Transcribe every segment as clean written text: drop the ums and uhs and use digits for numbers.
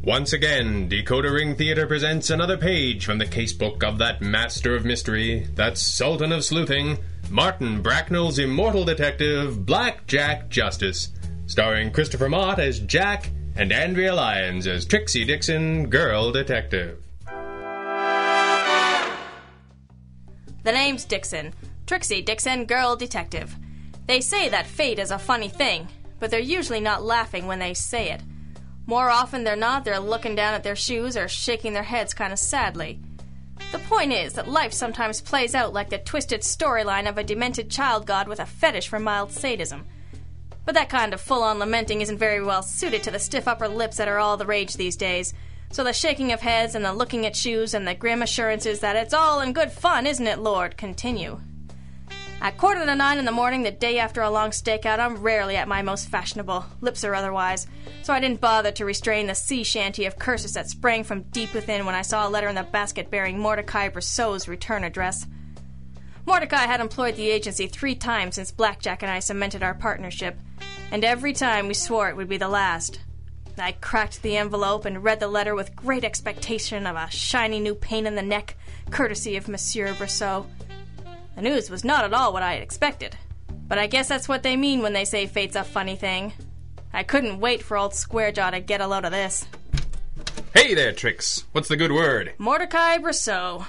Once again, Decoder Ring Theater presents another page from the casebook of that master of mystery, that sultan of sleuthing, Martin Bracknell's immortal detective, Black Jack Justice, starring Christopher Mott as Jack and Andrea Lyons as Trixie Dixon, girl detective. The name's Dixon. Trixie Dixon, girl detective. They say that fate is a funny thing, but they're usually not laughing when they say it. More often than not, they're looking down at their shoes or shaking their heads kind of sadly. The point is that life sometimes plays out like the twisted storyline of a demented child god with a fetish for mild sadism. But that kind of full-on lamenting isn't very well suited to the stiff upper lips that are all the rage these days. So the shaking of heads and the looking at shoes and the grim assurances that it's all in good fun, isn't it, Lord, continue. At 8:45 in the morning, the day after a long stakeout, I'm rarely at my most fashionable, lips or otherwise, so I didn't bother to restrain the sea shanty of curses that sprang from deep within when I saw a letter in the basket bearing Mordecai Brasseau's return address. Mordecai had employed the agency 3 times since Blackjack and I cemented our partnership, and every time we swore it would be the last. I cracked the envelope and read the letter with great expectation of a shiny new pain in the neck, courtesy of Monsieur Brasseau. The news was not at all what I had expected, but I guess that's what they mean when they say fate's a funny thing. I couldn't wait for old Squarejaw to get a load of this. Hey there, Trix. What's the good word? Mordecai Brasseau.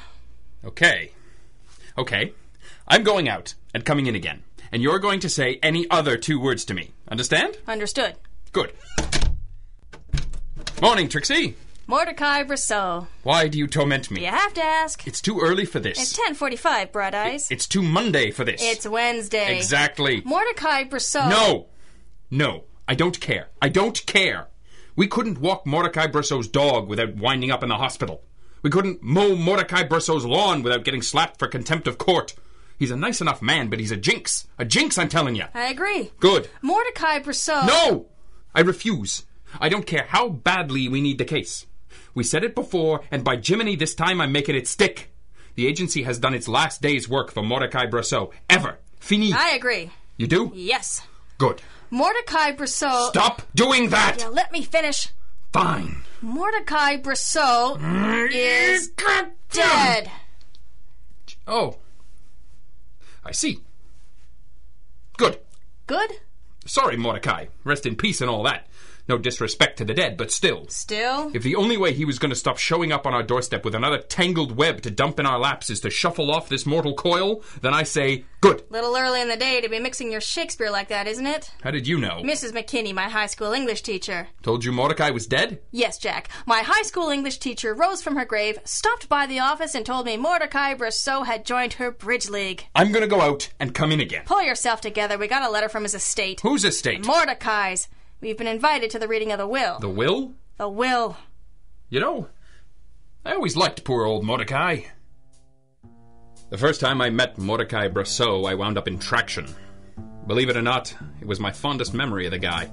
Okay. I'm going out and coming in again, and you're going to say any other 2 words to me. Understand? Understood. Good. Morning, Trixie. Mordecai Brasseau. Why do you torment me? You have to ask. It's too early for this. It's 10:45, Bright Eyes. It's too Monday for this. It's Wednesday. Exactly. Mordecai Brasseau. No. I don't care. We couldn't walk Mordecai Brasseau's dog without winding up in the hospital. We couldn't mow Mordecai Brasseau's lawn without getting slapped for contempt of court. He's a nice enough man, but he's a jinx. A jinx, I'm telling you. I agree. Good. Mordecai Brasseau. No! I refuse. I don't care how badly we need the case. We said it before, and by Jiminy, this time I'm making it stick. The agency has done its last day's work for Mordecai Brasseau. Ever. Fini. I agree. You do? Yes. Good. Mordecai Brasseau... Stop doing that! Yeah, let me finish. Fine. Mordecai Brasseau is dead. Oh. I see. Good. Good? Sorry, Mordecai. Rest in peace and all that. No disrespect to the dead, but still. Still? If the only way he was going to stop showing up on our doorstep with another tangled web to dump in our laps is to shuffle off this mortal coil, then I say, good. Little early in the day to be mixing your Shakespeare like that, isn't it? How did you know? Mrs. McKinney, my high school English teacher. Told you Mordecai was dead? Yes, Jack. My high school English teacher rose from her grave, stopped by the office, and told me Mordecai Brasseau had joined her bridge league. I'm going to go out and come in again. Pull yourself together. We got a letter from his estate. Whose estate? Mordecai's. We've been invited to the reading of the will. The will? The will. You know, I always liked poor old Mordecai. The first time I met Mordecai Brasseau, I wound up in traction. Believe it or not, it was my fondest memory of the guy.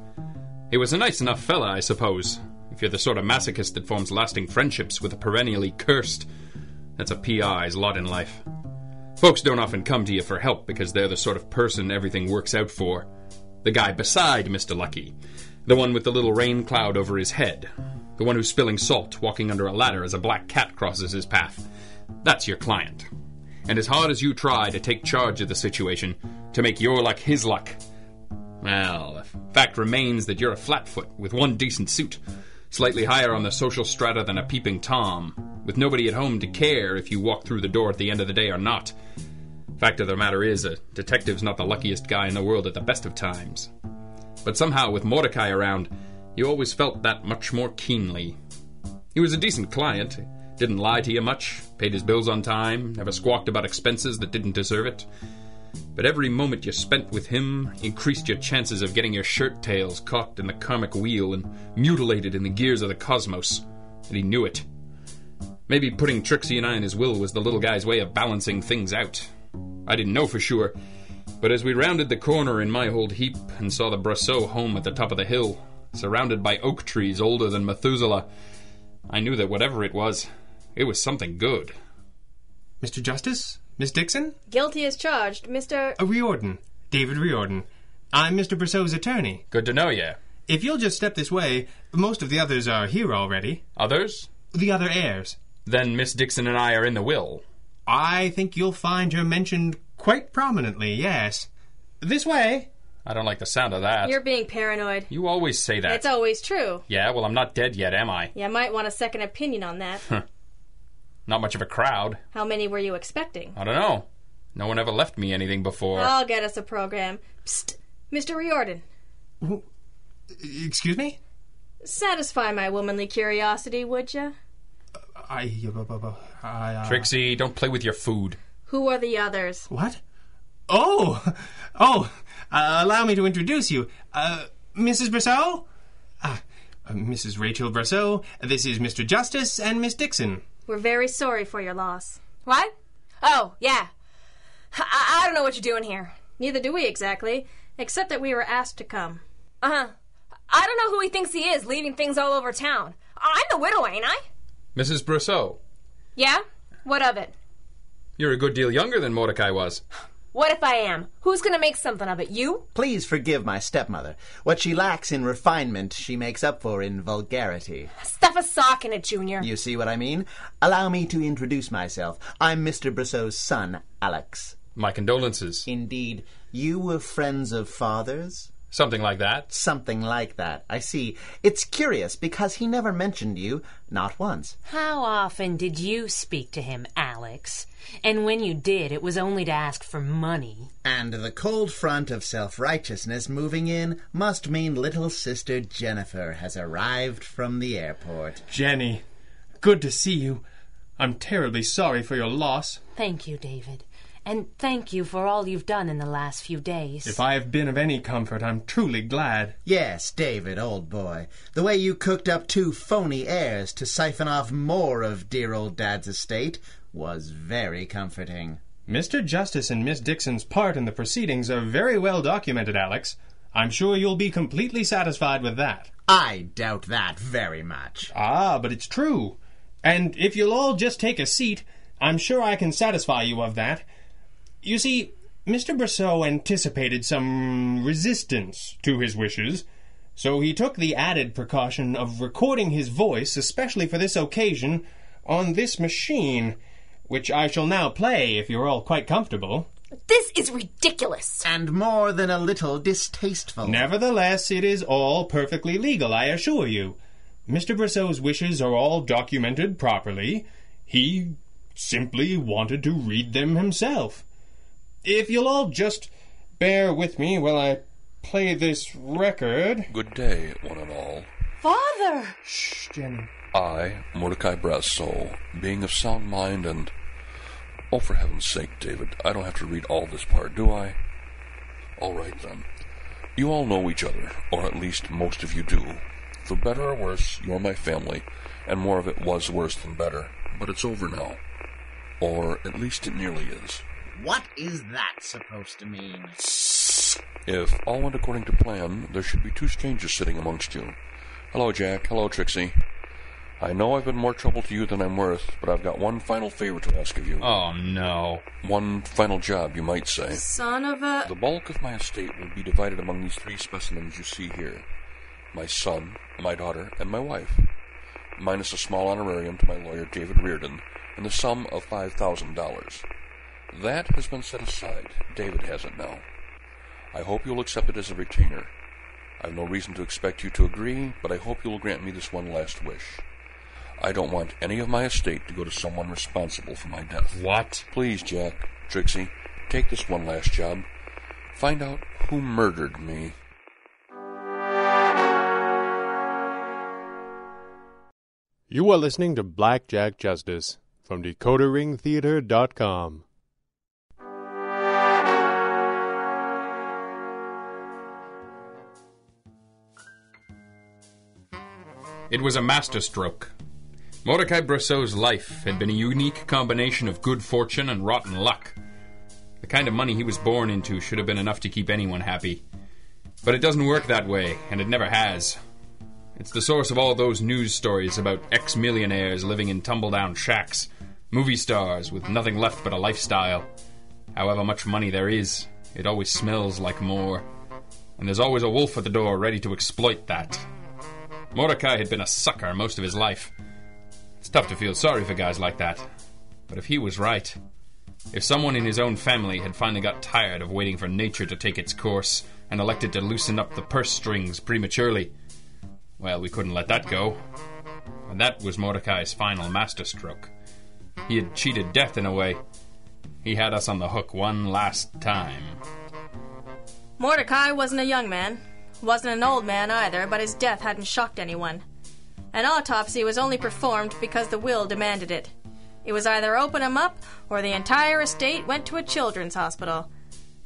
He was a nice enough fella, I suppose, if you're the sort of masochist that forms lasting friendships with a perennially cursed. That's a PI's lot in life. Folks don't often come to you for help because they're the sort of person everything works out for. The guy beside Mr. Lucky. The one with the little rain cloud over his head. The one who's spilling salt, walking under a ladder as a black cat crosses his path. That's your client. And as hard as you try to take charge of the situation, to make your luck his luck, well, the fact remains that you're a flatfoot with one decent suit, slightly higher on the social strata than a peeping Tom, with nobody at home to care if you walk through the door at the end of the day or not. Fact of the matter is, a detective's not the luckiest guy in the world at the best of times. But somehow, with Mordecai around, you always felt that much more keenly. He was a decent client, didn't lie to you much, paid his bills on time, never squawked about expenses that didn't deserve it. But every moment you spent with him increased your chances of getting your shirt tails caught in the karmic wheel and mutilated in the gears of the cosmos. And he knew it. Maybe putting Trixie and I in his will was the little guy's way of balancing things out. I didn't know for sure, but as we rounded the corner in my old heap and saw the Brasseau home at the top of the hill, surrounded by oak trees older than Methuselah, I knew that whatever it was something good. Mr. Justice? Miss Dixon? Guilty as charged, Mr. Riordan. David Riordan. I'm Mr. Brasseau's attorney. Good to know you. If you'll just step this way, most of the others are here already. Others? The other heirs. Then Miss Dixon and I are in the will. I think you'll find her mentioned quite prominently, yes. This way. I don't like the sound of that. You're being paranoid. You always say that. It's always true. Yeah, well, I'm not dead yet, am I? You might want a second opinion on that. Not much of a crowd. How many were you expecting? I don't know. No one ever left me anything before. I'll get us a program. Psst, Mr. Riordan. Excuse me? Satisfy my womanly curiosity, would you? Trixie, don't play with your food. Who are the others? What? Allow me to introduce you. Mrs. Brasseau? Mrs. Rachel Brasseau. This is Mr. Justice and Miss Dixon. We're very sorry for your loss. What? Oh, yeah. I don't know what you're doing here. Neither do we exactly, except that we were asked to come. Uh-huh. I don't know who he thinks he is, leaving things all over town. I'm the widow, ain't I? Mrs. Brasseau. Yeah? What of it? You're a good deal younger than Mordecai was. What if I am? Who's going to make something of it? You? Please forgive my stepmother. What she lacks in refinement, she makes up for in vulgarity. Stuff a sock in it, Junior. You see what I mean? Allow me to introduce myself. I'm Mr. Brasseau's son, Alex. My condolences. Indeed. You were friends of father's? Something like that. Something like that. I see. It's curious, because he never mentioned you, not once. How often did you speak to him, Alex? And when you did, it was only to ask for money. And the cold front of self-righteousness moving in must mean little sister Jennifer has arrived from the airport. Jenny, good to see you. I'm terribly sorry for your loss. Thank you, David. And thank you for all you've done in the last few days. If I have been of any comfort, I'm truly glad. Yes, David, old boy. The way you cooked up 2 phony heirs to siphon off more of dear old Dad's estate was very comforting. Mr. Justice and Miss Dixon's part in the proceedings are very well documented, Alex. I'm sure you'll be completely satisfied with that. I doubt that very much. But it's true. And if you'll all just take a seat, I'm sure I can satisfy you of that. You see, Mr. Brasseau anticipated some resistance to his wishes, so he took the added precaution of recording his voice, especially for this occasion, on this machine, which I shall now play if you're all quite comfortable. This is ridiculous. And more than a little distasteful. Nevertheless, it is all perfectly legal, I assure you. Mr. Brasseau's wishes are all documented properly. He simply wanted to read them himself. If you'll all just bear with me while I play this record. Good day, one and all. Father! Shh, Jenny. I, Mordecai Brasseau, being of sound mind and... Oh, for heaven's sake, David, I don't have to read all this part, do I? All right, then. You all know each other, or at least most of you do. For better or worse, you're my family, and more of it was worse than better. But it's over now. Or at least it nearly is. What is that supposed to mean? If all went according to plan, there should be 2 strangers sitting amongst you. Hello, Jack. Hello, Trixie. I know I've been more trouble to you than I'm worth, but I've got one final favor to ask of you. Oh, no. One final job, you might say. Son of a... The bulk of my estate will be divided among these 3 specimens you see here. My son, my daughter, and my wife. Minus a small honorarium to my lawyer, David Riordan, and the sum of $5,000. That has been set aside. David has it now. I hope you'll accept it as a retainer. I've no reason to expect you to agree, but I hope you'll grant me this one last wish. I don't want any of my estate to go to someone responsible for my death. What? Please, Jack, Trixie, take this one last job. Find out who murdered me. You are listening to Black Jack Justice from DecoderRingTheater.com. It was a masterstroke. Mordecai Brasseau's life had been a unique combination of good fortune and rotten luck. The kind of money he was born into should have been enough to keep anyone happy. But it doesn't work that way, and it never has. It's the source of all those news stories about ex-millionaires living in tumble-down shacks, movie stars with nothing left but a lifestyle. However much money there is, it always smells like more. And there's always a wolf at the door ready to exploit that. Mordecai had been a sucker most of his life. It's tough to feel sorry for guys like that. But if he was right, if someone in his own family had finally got tired of waiting for nature to take its course and elected to loosen up the purse strings prematurely, well, we couldn't let that go. And that was Mordecai's final masterstroke. He had cheated death in a way. He had us on the hook one last time. Mordecai wasn't a young man. Wasn't an old man either, but his death hadn't shocked anyone. An autopsy was only performed because the will demanded it. It was either open him up, or the entire estate went to a children's hospital.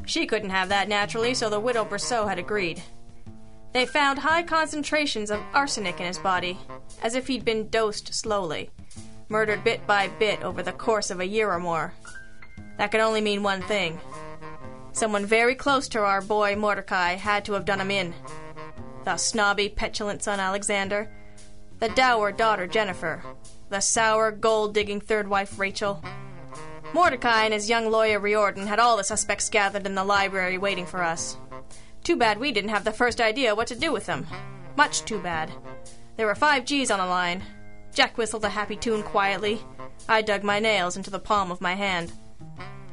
She couldn't have that naturally, so the widow Brasseau had agreed. They found high concentrations of arsenic in his body, as if he'd been dosed slowly, murdered bit by bit over the course of a year or more. That could only mean one thing. Someone very close to our boy Mordecai had to have done him in. The snobby, petulant son Alexander, the dour daughter Jennifer, the sour, gold-digging third wife Rachel. Mordecai and his young lawyer Riordan had all the suspects gathered in the library waiting for us. Too bad we didn't have the first idea what to do with them. Much too bad. There were 5 G's on the line. Jack whistled a happy tune quietly. I dug my nails into the palm of my hand.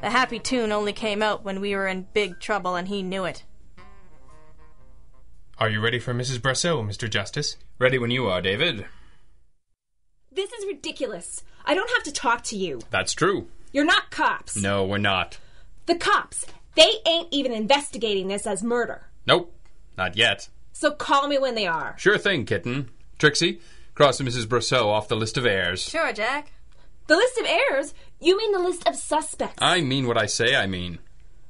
The happy tune only came out when we were in big trouble, and he knew it. Are you ready for Mrs. Brasseau, Mr. Justice? Ready when you are, David. This is ridiculous. I don't have to talk to you. That's true. You're not cops. No, we're not. The cops, they ain't even investigating this as murder. Nope, not yet. So call me when they are. Sure thing, kitten. Trixie, cross Mrs. Brasseau off the list of heirs. Sure, Jack. The list of heirs? You mean the list of suspects? I mean what I say I mean.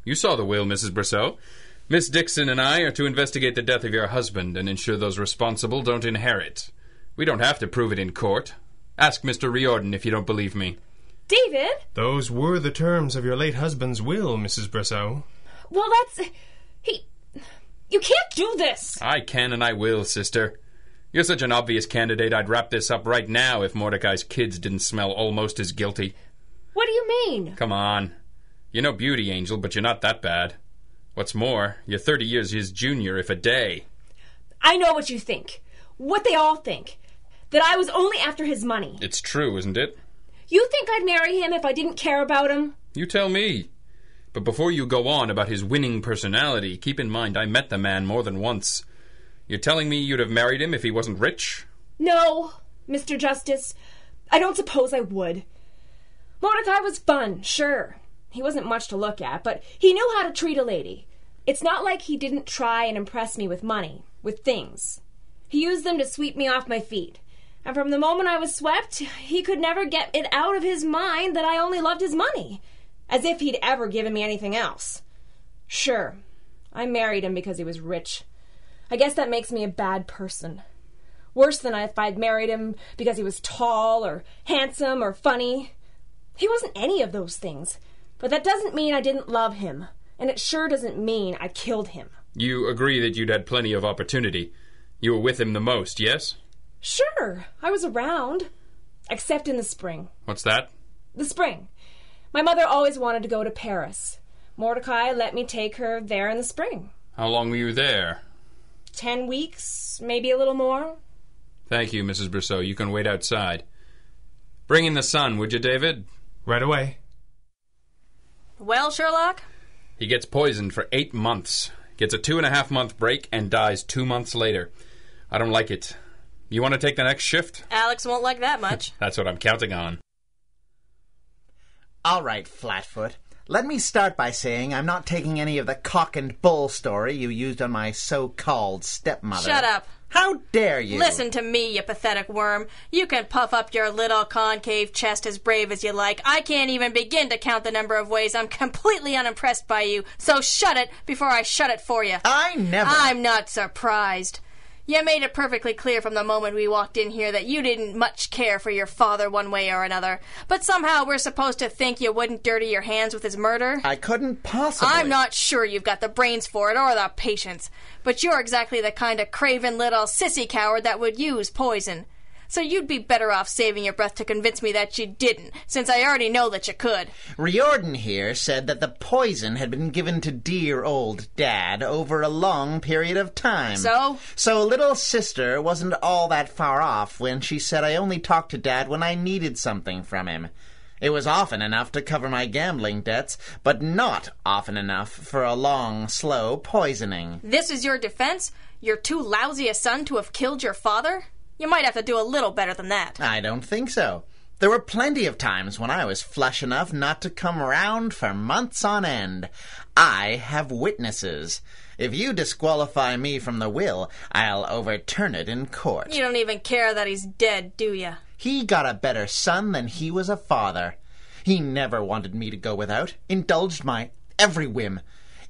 You saw the will, Mrs. Brasseau. Miss Dixon and I are to investigate the death of your husband and ensure those responsible don't inherit. We don't have to prove it in court. Ask Mr. Riordan if you don't believe me. David? Those were the terms of your late husband's will, Mrs. Brasseau. Well, You can't do this! I can and I will, sister. You're such an obvious candidate, I'd wrap this up right now if Mordecai's kids didn't smell almost as guilty. What do you mean? Come on. You're no beauty angel, but you're not that bad. What's more, you're 30 years his junior, if a day. I know what you think. What they all think. That I was only after his money. It's true, isn't it? You think I'd marry him if I didn't care about him? You tell me. But before you go on about his winning personality, keep in mind I met the man more than once. You're telling me you'd have married him if he wasn't rich? No, Mr. Justice. I don't suppose I would. Mordecai was fun, sure. He wasn't much to look at, but he knew how to treat a lady. It's not like he didn't try and impress me with money, with things. He used them to sweep me off my feet. And from the moment I was swept, he could never get it out of his mind that I only loved his money. As if he'd ever given me anything else. Sure, I married him because he was rich. I guess that makes me a bad person. Worse than if I'd married him because he was tall or handsome or funny. He wasn't any of those things. But that doesn't mean I didn't love him. And it sure doesn't mean I killed him. You agree that you'd had plenty of opportunity. You were with him the most, yes? Sure, I was around. Except in the spring. What's that? The spring. My mother always wanted to go to Paris. Mordecai let me take her there in the spring. How long were you there? 10 weeks, maybe a little more. Thank you, Mrs. Brasseau. You can wait outside. Bring in the sun, would you, David? Right away. Well, Sherlock? He gets poisoned for 8 months, gets a 2.5-month break, and dies 2 months later. I don't like it. You want to take the next shift? Alex won't like that much. That's what I'm counting on. All right, Flatfoot. Let me start by saying I'm not taking any of the cock and bull story you used on my so-called stepmother. Shut up. How dare you? Listen to me, you pathetic worm. You can puff up your little concave chest as brave as you like. I can't even begin to count the number of ways I'm completely unimpressed by you. So shut it before I shut it for you. I never... I'm not surprised. You made it perfectly clear from the moment we walked in here that you didn't much care for your father one way or another. But somehow we're supposed to think you wouldn't dirty your hands with his murder? I couldn't possibly... I'm not sure you've got the brains for it or the patience. But you're exactly the kind of craven little sissy coward that would use poison. So you'd be better off saving your breath to convince me that you didn't, since I already know that you could. Riordan here said that the poison had been given to dear old Dad over a long period of time. So? So little sister wasn't all that far off when she said I only talked to Dad when I needed something from him. It was often enough to cover my gambling debts, but not often enough for a long, slow poisoning. This is your defense? You're too lousy a son to have killed your father? You might have to do a little better than that. I don't think so. There were plenty of times when I was flush enough not to come round for months on end. I have witnesses. If you disqualify me from the will, I'll overturn it in court. You don't even care that he's dead, do you? He got a better son than he was a father. He never wanted me to go without, indulged my every whim.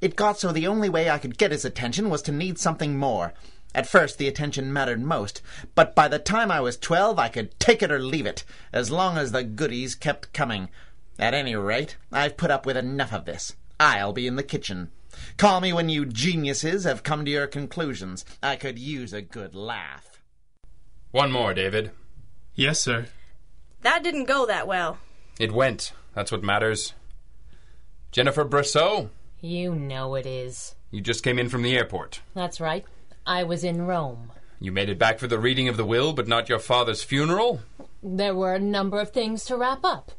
It got so the only way I could get his attention was to need something more. At first, the attention mattered most, but by the time I was 12, I could take it or leave it, as long as the goodies kept coming. At any rate, I've put up with enough of this. I'll be in the kitchen. Call me when you geniuses have come to your conclusions. I could use a good laugh. One more, David. Yes, sir. That didn't go that well. It went. That's what matters. Jennifer Brasseau? You know it is. You just came in from the airport. That's right. I was in Rome. You made it back for the reading of the will, but not your father's funeral? There were a number of things to wrap up.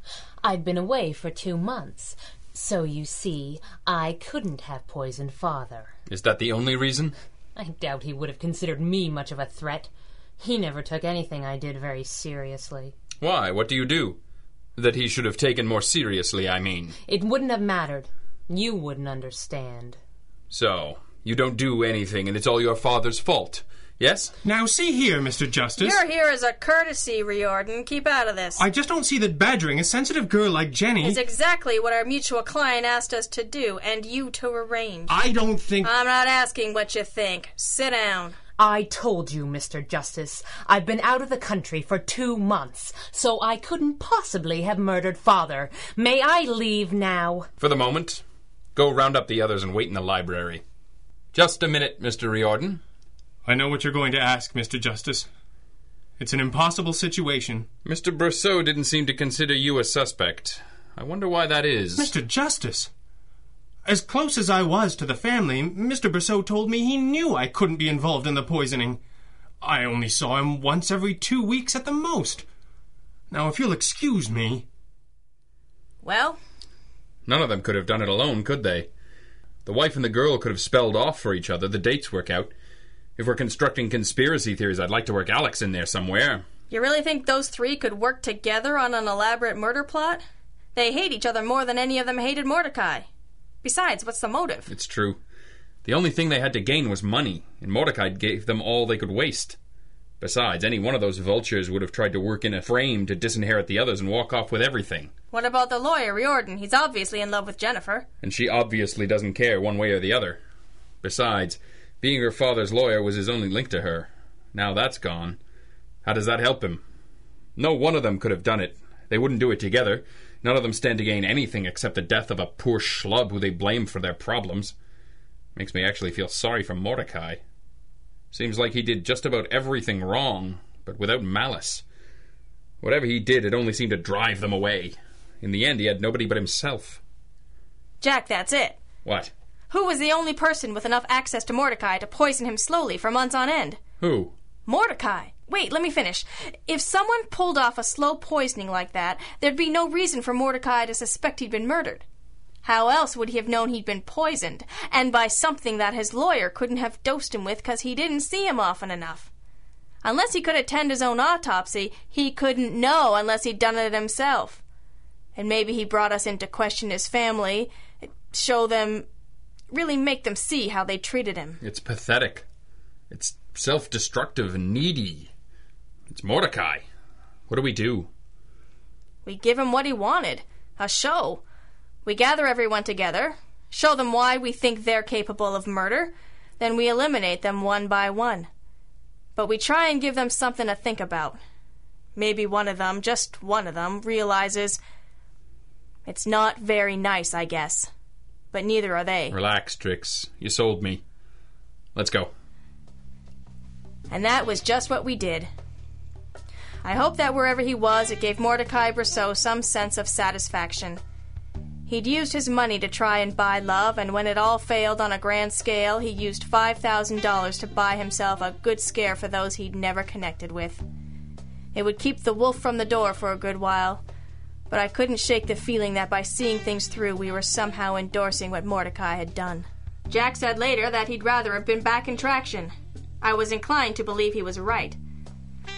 I'd been away for 2 months. So, you see, I couldn't have poisoned Father. Is that the only reason? I doubt he would have considered me much of a threat. He never took anything I did very seriously. Why? What do you do? That he should have taken more seriously, I mean. It wouldn't have mattered. You wouldn't understand. So, you don't do anything and it's all your father's fault, yes? Now see here, Mr. Justice. You're here as a courtesy, Riordan. Keep out of this. I just don't see that badgering a sensitive girl like Jenny... It's exactly what our mutual client asked us to do, and you to arrange. I don't think... I'm not asking what you think. Sit down. I told you, Mr. Justice, I've been out of the country for 2 months, so I couldn't possibly have murdered Father. May I leave now? For the moment. Go round up the others and wait in the library. Just a minute, Mr. Riordan. I know what you're going to ask, Mr. Justice. It's an impossible situation. Mr. Brasseau didn't seem to consider you a suspect. I wonder why that is. Mr. Justice! As close as I was to the family, Mr. Brasseau told me he knew I couldn't be involved in the poisoning. I only saw him once every 2 weeks at the most. Now, if you'll excuse me... Well? None of them could have done it alone, could they? The wife and the girl could have spelled off for each other. The dates work out. If we're constructing conspiracy theories, I'd like to work Alex in there somewhere. You really think those 3 could work together on an elaborate murder plot? They hate each other more than any of them hated Mordecai. Besides, what's the motive? It's true. The only thing they had to gain was money, and Mordecai gave them all they could waste. Besides, any one of those vultures would have tried to work in a frame to disinherit the others and walk off with everything. What about the lawyer, Riordan? He's obviously in love with Jennifer. And she obviously doesn't care one way or the other. Besides, being her father's lawyer was his only link to her. Now that's gone. How does that help him? No one of them could have done it. They wouldn't do it together. None of them stand to gain anything except the death of a poor schlub who they blame for their problems. Makes me actually feel sorry for Mordecai. Seems like he did just about everything wrong, but without malice. Whatever he did, it only seemed to drive them away. In the end, he had nobody but himself. Jack, that's it. What? Who was the only person with enough access to Mordecai to poison him slowly for months on end? Who? Mordecai. Wait, let me finish. If someone pulled off a slow poisoning like that, there'd be no reason for Mordecai to suspect he'd been murdered. How else would he have known he'd been poisoned, and by something that his lawyer couldn't have dosed him with because he didn't see him often enough? Unless he could attend his own autopsy, he couldn't know unless he'd done it himself. And maybe he brought us in to question his family, show them, really make them see how they treated him. It's pathetic. It's self-destructive and needy. It's Mordecai. What do we do? We give him what he wanted, a show. We gather everyone together, show them why we think they're capable of murder, then we eliminate them one by one. But we try and give them something to think about. Maybe one of them, just one of them, realizes it's not very nice, I guess. But neither are they. Relax, Trix. You sold me. Let's go. And that was just what we did. I hope that wherever he was, it gave Mordecai Brasseau some sense of satisfaction. He'd used his money to try and buy love, and when it all failed on a grand scale, he used $5,000 to buy himself a good scare for those he'd never connected with. It would keep the wolf from the door for a good while, but I couldn't shake the feeling that by seeing things through, we were somehow endorsing what Mordecai had done. Jack said later that he'd rather have been back in traction. I was inclined to believe he was right.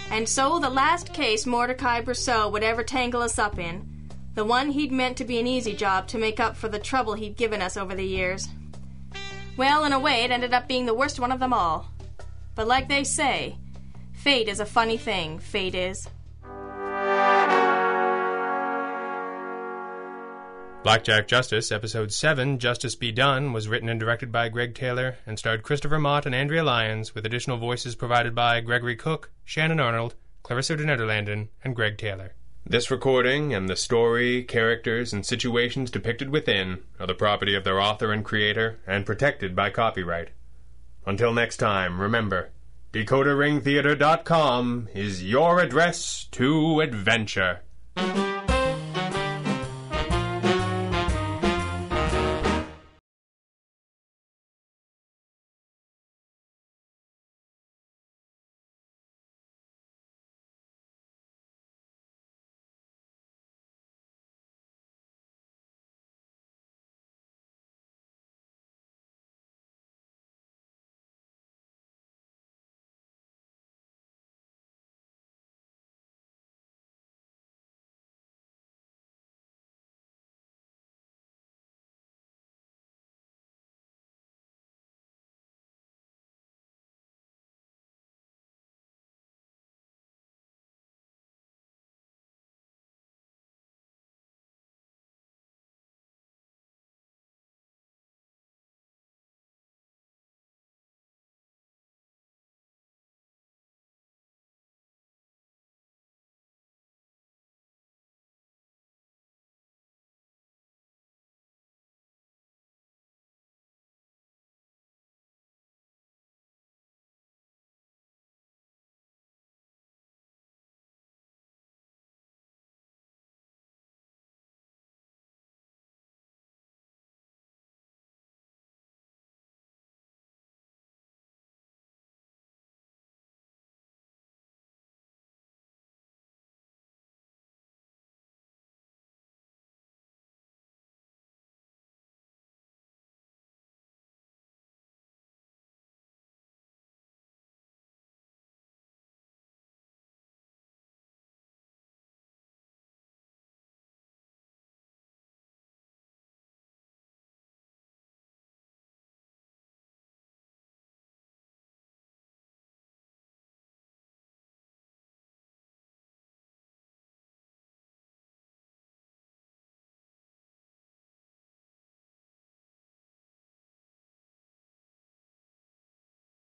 And so the last case Mordecai Brasseau would ever tangle us up in, the one he'd meant to be an easy job to make up for the trouble he'd given us over the years. Well, in a way, it ended up being the worst one of them all. But like they say, fate is a funny thing, fate is. Blackjack Justice, Episode 7, Justice Be Done, was written and directed by Greg Taylor and starred Christopher Mott and Andrea Lyons, with additional voices provided by Gregory Cook, Shannon Arnold, Clarissa de Nederlanden, and Greg Taylor. This recording and the story, characters, and situations depicted within are the property of their author and creator and protected by copyright. Until next time, remember, DecoderRingTheater.com is your address to adventure.